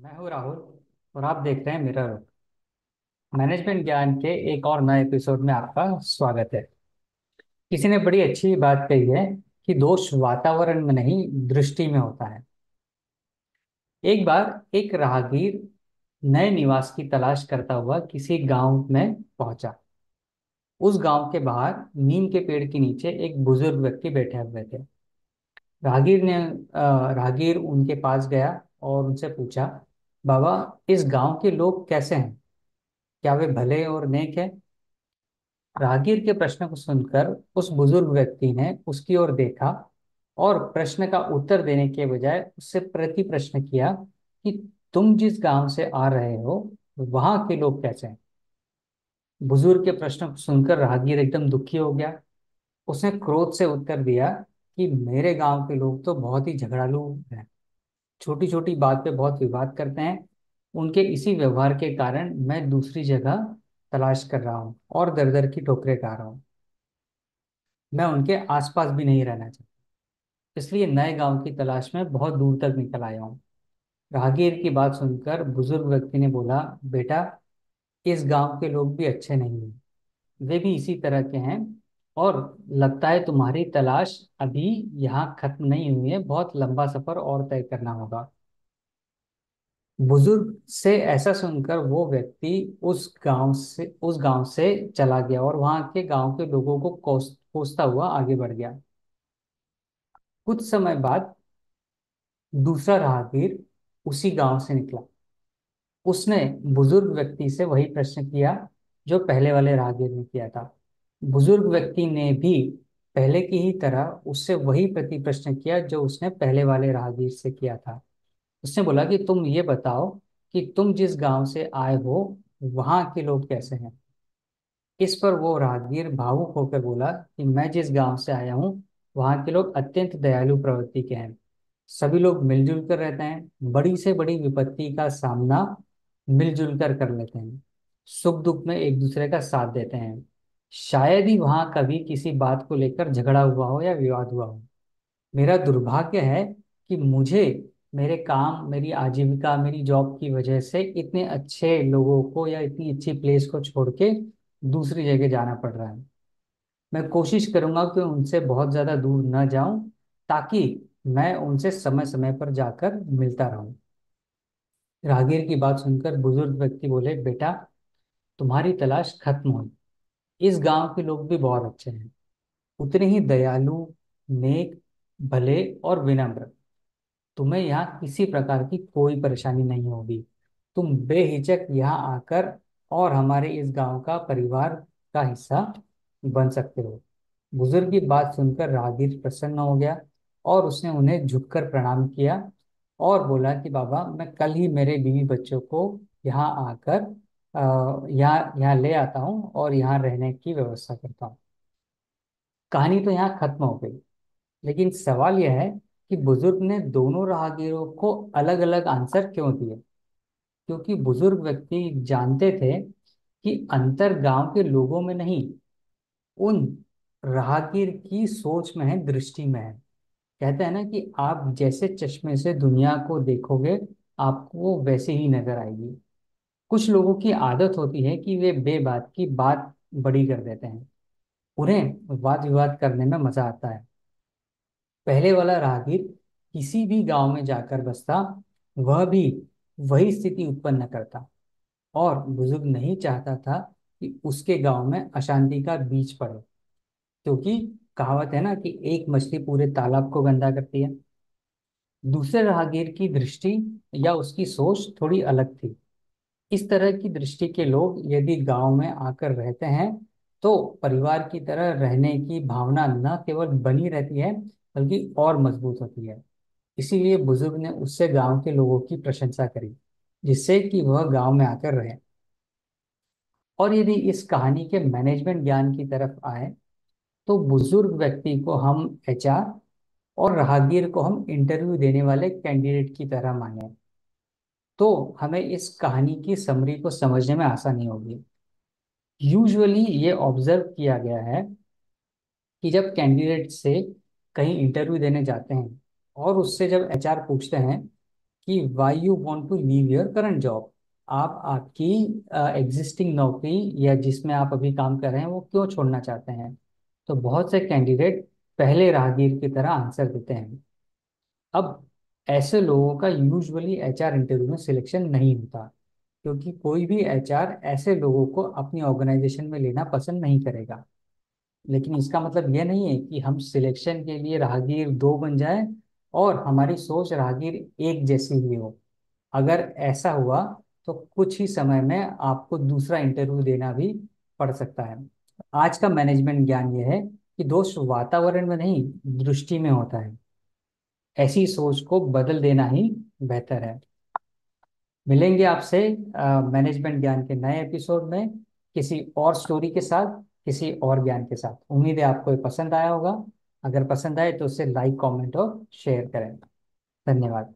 मैं हूँ राहुल और आप देख रहे हैं मेरा रुख। मैनेजमेंट ज्ञान के एक और नए एपिसोड में आपका स्वागत है। किसी ने बड़ी अच्छी बात कही है कि दोष वातावरण में नहीं, दृष्टि में होता है। एक बार एक राहगीर नए निवास की तलाश करता हुआ किसी गांव में पहुंचा। उस गांव के बाहर नीम के पेड़ के नीचे एक बुजुर्ग व्यक्ति बैठे हुए थे। राहगीर उनके पास गया और उनसे पूछा, बाबा, इस गांव के लोग कैसे हैं? क्या वे भले और नेक हैं? राहगीर के प्रश्न को सुनकर उस बुजुर्ग व्यक्ति ने उसकी ओर देखा और प्रश्न का उत्तर देने के बजाय उससे प्रति प्रश्न किया कि तुम जिस गांव से आ रहे हो वहां के लोग कैसे हैं? बुजुर्ग के प्रश्न को सुनकर राहगीर एकदम दुखी हो गया। उसने क्रोध से उत्तर दिया कि मेरे गांव के लोग तो बहुत ही झगड़ालू हैं, छोटी छोटी बात पे बहुत विवाद करते हैं। उनके इसी व्यवहार के कारण मैं दूसरी जगह तलाश कर रहा हूँ और दर दर की ठोकरें खा रहा हूँ। मैं उनके आसपास भी नहीं रहना चाहता, इसलिए नए गांव की तलाश में बहुत दूर तक निकल आया हूँ। राहगीर की बात सुनकर बुजुर्ग व्यक्ति ने बोला, बेटा, इस गांव के लोग भी अच्छे नहीं हैं, वे भी इसी तरह के हैं। और लगता है तुम्हारी तलाश अभी यहाँ खत्म नहीं हुई है, बहुत लंबा सफर और तय करना होगा। बुजुर्ग से ऐसा सुनकर वो व्यक्ति उस गांव से चला गया और वहां के गांव के लोगों को कोसता हुआ आगे बढ़ गया। कुछ समय बाद दूसरा राहगीर उसी गांव से निकला। उसने बुजुर्ग व्यक्ति से वही प्रश्न किया जो पहले वाले राहगीर ने किया था। बुजुर्ग व्यक्ति ने भी पहले की ही तरह उससे वही प्रति प्रश्न किया जो उसने पहले वाले राहगीर से किया था। उसने बोला कि तुम ये बताओ कि तुम जिस गांव से आए हो वहां के लोग कैसे हैं? इस पर वो राहगीर भावुक होकर बोला कि मैं जिस गांव से आया हूँ वहां के लोग अत्यंत दयालु प्रवृत्ति के हैं। सभी लोग मिलजुल कर रहते हैं, बड़ी से बड़ी विपत्ति का सामना मिलजुल कर लेते हैं, सुख दुख में एक दूसरे का साथ देते हैं। शायद ही वहां कभी किसी बात को लेकर झगड़ा हुआ हो या विवाद हुआ हो। मेरा दुर्भाग्य है कि मुझे मेरे काम, मेरी आजीविका, मेरी जॉब की वजह से इतने अच्छे लोगों को या इतनी अच्छी प्लेस को छोड़ के दूसरी जगह जाना पड़ रहा है। मैं कोशिश करूंगा कि उनसे बहुत ज्यादा दूर न जाऊं, ताकि मैं उनसे समय समय पर जाकर मिलता रहूं। राहगीर की बात सुनकर बुजुर्ग व्यक्ति बोले, बेटा, तुम्हारी तलाश खत्म हुई। इस गांव के लोग भी बहुत अच्छे हैं, उतने ही दयालु, नेक, भले और विनम्र। तुम्हें यहाँ किसी प्रकार की कोई परेशानी नहीं होगी। तुम बेहिचक यहाँ आकर और हमारे इस गांव का परिवार का हिस्सा बन सकते हो। बुजुर्ग की बात सुनकर राहगीर प्रसन्न हो गया और उसने उन्हें झुककर प्रणाम किया और बोला कि बाबा, मैं कल ही मेरे बीवी बच्चों को यहाँ आकर यहाँ यहाँ ले आता हूँ और यहाँ रहने की व्यवस्था करता हूँ। कहानी तो यहाँ खत्म हो गई, लेकिन सवाल यह है कि बुजुर्ग ने दोनों राहगीरों को अलग अलग आंसर क्यों दिए? क्योंकि बुजुर्ग व्यक्ति जानते थे कि अंतर गांव के लोगों में नहीं, उन राहगीर की सोच में है, दृष्टि में है। कहते हैं ना कि आप जैसे चश्मे से दुनिया को देखोगे आपको वो वैसे ही नजर आएगी। कुछ लोगों की आदत होती है कि वे बेबात की बात बड़ी कर देते हैं। उन्हें वाद विवाद करने में मजा आता है। पहले वाला राहगीर किसी भी गांव में जाकर बसता, वह भी वही स्थिति उत्पन्न करता। और बुजुर्ग नहीं चाहता था कि उसके गांव में अशांति का बीज पड़े, क्योंकि कहावत है ना कि एक मछली पूरे तालाब को गंदा करती है। दूसरे राहगीर की दृष्टि या उसकी सोच थोड़ी अलग थी। इस तरह की दृष्टि के लोग यदि गांव में आकर रहते हैं तो परिवार की तरह रहने की भावना न केवल बनी रहती है बल्कि और मजबूत होती है। इसीलिए बुजुर्ग ने उससे गांव के लोगों की प्रशंसा करी, जिससे कि वह गांव में आकर रहे। और यदि इस कहानी के मैनेजमेंट ज्ञान की तरफ आए तो बुजुर्ग व्यक्ति को हम एचआर और राहगीर को हम इंटरव्यू देने वाले कैंडिडेट की तरह माने, तो हमें इस कहानी की समरी को समझने में आसानी होगी। यूजुअली ये ऑब्जर्व किया गया है कि जब कैंडिडेट से कहीं इंटरव्यू देने जाते हैं और उससे जब एचआर पूछते हैं कि why you want to leave your current job. आप आपकी एग्जिस्टिंग नौकरी या जिसमें आप अभी काम कर रहे हैं वो क्यों छोड़ना चाहते हैं। तो बहुत से कैंडिडेट पहले राहगीर की तरह आंसर देते हैं। अब ऐसे लोगों का यूजुअली एचआर इंटरव्यू में सिलेक्शन नहीं होता, क्योंकि कोई भी एचआर ऐसे लोगों को अपनी ऑर्गेनाइजेशन में लेना पसंद नहीं करेगा। लेकिन इसका मतलब यह नहीं है कि हम सिलेक्शन के लिए राहगीर दो बन जाए और हमारी सोच राहगीर एक जैसी ही हो। अगर ऐसा हुआ तो कुछ ही समय में आपको दूसरा इंटरव्यू देना भी पड़ सकता है। आज का मैनेजमेंट ज्ञान यह है कि दोष वातावरण में नहीं, दृष्टि में होता है। ऐसी सोच को बदल देना ही बेहतर है। मिलेंगे आपसे मैनेजमेंट ज्ञान के नए एपिसोड में, किसी और स्टोरी के साथ, किसी और ज्ञान के साथ। उम्मीद है आपको ये पसंद आया होगा। अगर पसंद आए तो उसे लाइक, कमेंट और शेयर करें। धन्यवाद।